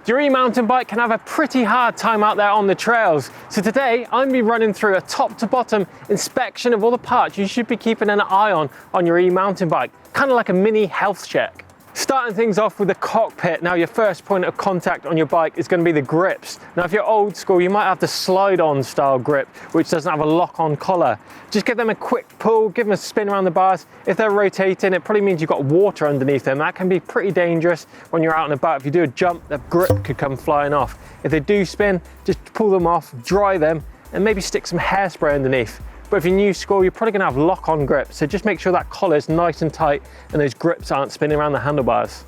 Your e-mountain bike can have a pretty hard time out there on the trails. So today, I'm going to be running through a top to bottom inspection of all the parts you should be keeping an eye on your e-mountain bike. Kind of like a mini health check. Starting things off with the cockpit. Now your first point of contact on your bike is going to be the grips. Now if you're old school, you might have the slide-on style grip, which doesn't have a lock-on collar. Just give them a quick pull, give them a spin around the bars. If they're rotating, it probably means you've got water underneath them. That can be pretty dangerous when you're out and about. If you do a jump, the grip could come flying off. If they do spin, just pull them off, dry them, and maybe stick some hairspray underneath. But if you're new school, you're probably gonna have lock-on grips, so just make sure that collar is nice and tight and those grips aren't spinning around the handlebars.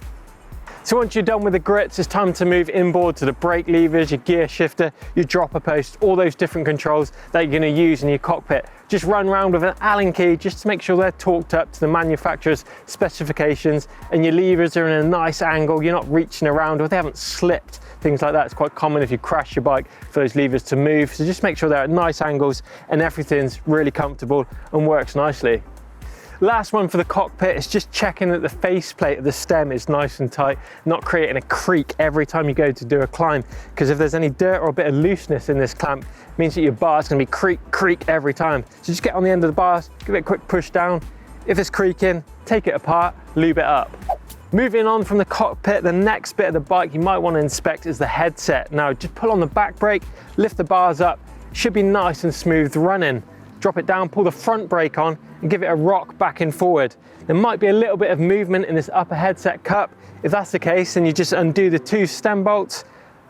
So once you're done with the grips, it's time to move inboard to the brake levers, your gear shifter, your dropper post, all those different controls that you're gonna use in your cockpit. Just run around with an Allen key just to make sure they're torqued up to the manufacturer's specifications and your levers are in a nice angle, you're not reaching around or they haven't slipped. Things like that. It's quite common if you crash your bike for those levers to move. So just make sure they're at nice angles and everything's really comfortable and works nicely. Last one for the cockpit is just checking that the faceplate of the stem is nice and tight, not creating a creak every time you go to do a climb. Because if there's any dirt or a bit of looseness in this clamp, it means that your bar is going to be creak every time. So just get on the end of the bars, give it a quick push down. If it's creaking, take it apart, lube it up. Moving on from the cockpit, the next bit of the bike you might want to inspect is the headset. Now just pull on the back brake, lift the bars up, should be nice and smooth running. Drop it down, pull the front brake on and give it a rock back and forward. There might be a little bit of movement in this upper headset cup. If that's the case, then you just undo the two stem bolts,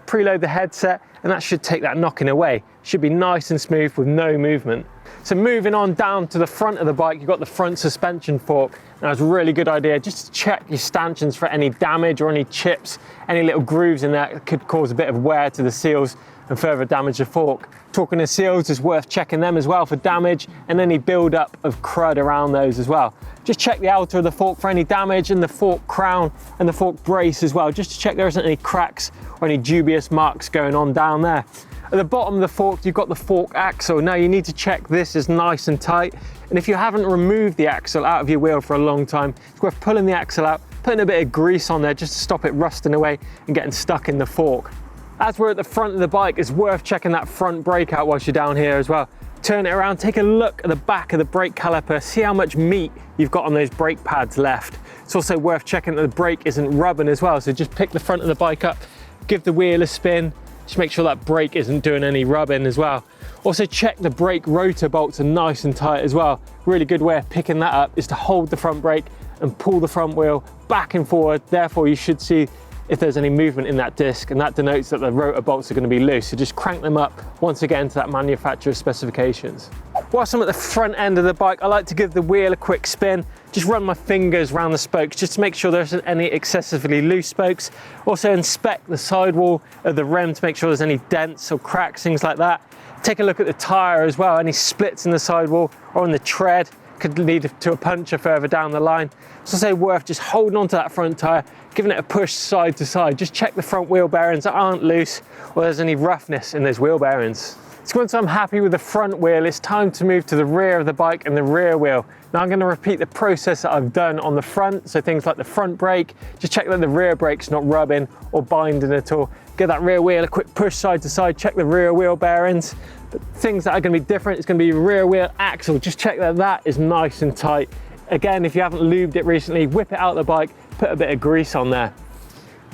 preload the headset, and that should take that knocking away. Should be nice and smooth with no movement. So moving on down to the front of the bike, you've got the front suspension fork. Now it's a really good idea just to check your stanchions for any damage or any chips, any little grooves in there that could cause a bit of wear to the seals and further damage the fork. Talking to seals, it's worth checking them as well for damage and any build up of crud around those as well. Just check the outer of the fork for any damage and the fork crown and the fork brace as well, just to check there isn't any cracks or any dubious marks going on down there. At the bottom of the fork, you've got the fork axle. Now you need to check this is nice and tight. And if you haven't removed the axle out of your wheel for a long time, it's worth pulling the axle out, putting a bit of grease on there just to stop it rusting away and getting stuck in the fork. As we're at the front of the bike, it's worth checking that front brake out whilst you're down here as well. Turn it around, take a look at the back of the brake caliper, see how much meat you've got on those brake pads left. It's also worth checking that the brake isn't rubbing as well. So just pick the front of the bike up, give the wheel a spin, just make sure that brake isn't doing any rubbing as well. Also check the brake rotor bolts are nice and tight as well. Really good way of picking that up is to hold the front brake and pull the front wheel back and forward. Therefore you should see if there's any movement in that disc, and that denotes that the rotor bolts are going to be loose. So just crank them up once again to that manufacturer's specifications. Whilst I'm at the front end of the bike, I like to give the wheel a quick spin. Just run my fingers around the spokes just to make sure there isn't any excessively loose spokes. Also inspect the sidewall of the rim to make sure there's any dents or cracks, things like that. Take a look at the tyre as well, any splits in the sidewall or in the tread could lead to a puncture further down the line. It's also worth just holding onto that front tyre, giving it a push side to side. Just check the front wheel bearings that aren't loose or there's any roughness in those wheel bearings. So once I'm happy with the front wheel, it's time to move to the rear of the bike and the rear wheel. Now I'm going to repeat the process that I've done on the front, so things like the front brake, just check that the rear brake's not rubbing or binding at all. Give that rear wheel a quick push side to side, check the rear wheel bearings. But things that are going to be different, it's going to be rear wheel axle, just check that that is nice and tight. Again, if you haven't lubed it recently, whip it out of the bike, put a bit of grease on there.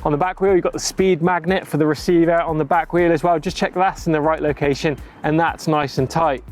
On the back wheel, you've got the speed magnet for the receiver on the back wheel as well. Just check that's in the right location and that's nice and tight.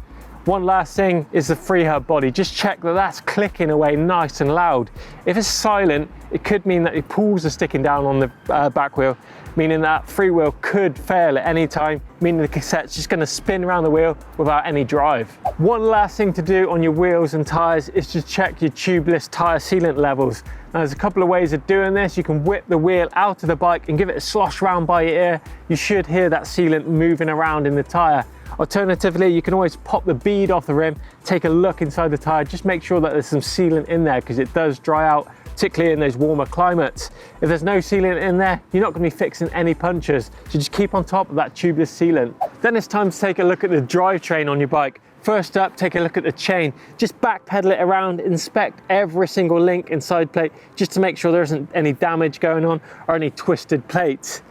One last thing is the free hub body. Just check that that's clicking away nice and loud. If it's silent, it could mean that the pulls are sticking down on the back wheel, meaning that free wheel could fail at any time, meaning the cassette's just going to spin around the wheel without any drive. One last thing to do on your wheels and tyres is to check your tubeless tyre sealant levels. Now, there's a couple of ways of doing this. You can whip the wheel out of the bike and give it a slosh round by your ear. You should hear that sealant moving around in the tyre. Alternatively, you can always pop the bead off the rim, take a look inside the tyre, just make sure that there's some sealant in there because it does dry out, particularly in those warmer climates. If there's no sealant in there, you're not going to be fixing any punctures, so just keep on top of that tubeless sealant. Then it's time to take a look at the drivetrain on your bike. First up, take a look at the chain. Just backpedal it around, inspect every single link and side plate just to make sure there isn't any damage going on or any twisted plates.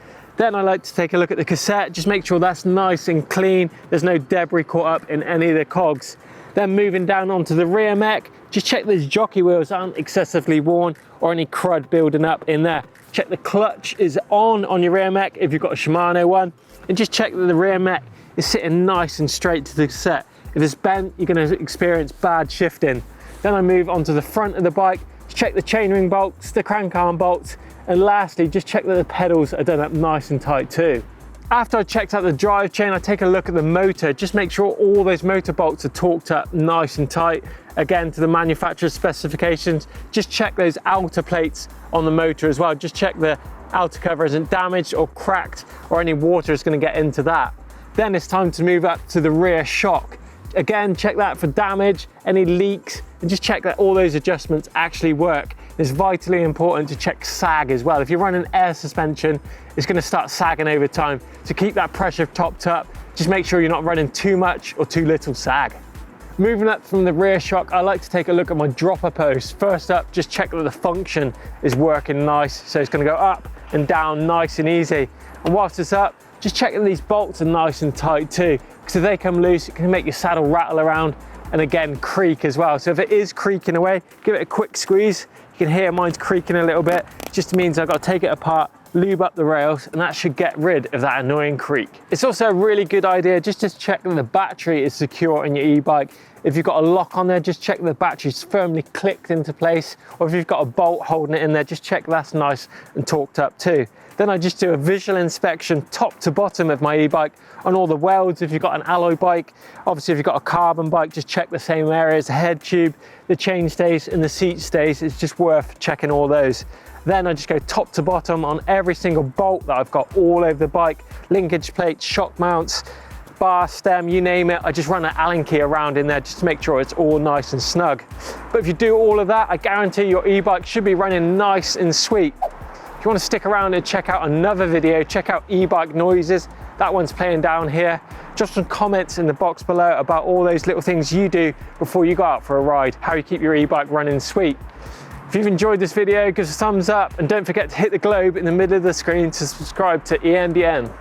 Then I like to take a look at the cassette, just make sure that's nice and clean. There's no debris caught up in any of the cogs. Then moving down onto the rear mech, just check those jockey wheels aren't excessively worn or any crud building up in there. Check the clutch is on your rear mech if you've got a Shimano one, and just check that the rear mech is sitting nice and straight to the cassette. If it's bent, you're going to experience bad shifting. Then I move onto the front of the bike, to check the chainring bolts, the crank arm bolts, and lastly, just check that the pedals are done up nice and tight too. After I checked out the drivetrain, I take a look at the motor, just make sure all those motor bolts are torqued up nice and tight, again to the manufacturer's specifications. Just check those outer plates on the motor as well, just check the outer cover isn't damaged or cracked or any water is going to get into that. Then it's time to move up to the rear shock. Again, check that for damage, any leaks, and just check that all those adjustments actually work. It's vitally important to check sag as well. If you're running air suspension, it's going to start sagging over time. So keep that pressure topped up. Just make sure you're not running too much or too little sag. Moving up from the rear shock, I like to take a look at my dropper post. First up, just check that the function is working nice. So it's going to go up and down nice and easy. And whilst it's up, just check that these bolts are nice and tight too, because if they come loose, it can make your saddle rattle around and again creak as well. So if it is creaking away, give it a quick squeeze. You can hear mine's creaking a little bit. It just means I've got to take it apart, lube up the rails, and that should get rid of that annoying creak. It's also a really good idea just to check that the battery is secure in your e-bike. If you've got a lock on there, just check the battery's firmly clicked into place, or if you've got a bolt holding it in there, just check that's nice and torqued up too. Then I just do a visual inspection top to bottom of my e-bike on all the welds. If you've got an alloy bike, obviously if you've got a carbon bike, just check the same areas, the head tube, the chain stays and the seat stays. It's just worth checking all those. Then I just go top to bottom on every single bolt that I've got all over the bike, linkage plates, shock mounts, bar, stem, you name it. I just run an Allen key around in there just to make sure it's all nice and snug. But if you do all of that, I guarantee your e-bike should be running nice and sweet. If you want to stick around and check out another video, check out e-bike noises. That one's playing down here. Just some comments in the box below about all those little things you do before you go out for a ride, how you keep your e-bike running sweet. If you've enjoyed this video, give us a thumbs up and don't forget to hit the globe in the middle of the screen to subscribe to EMBN.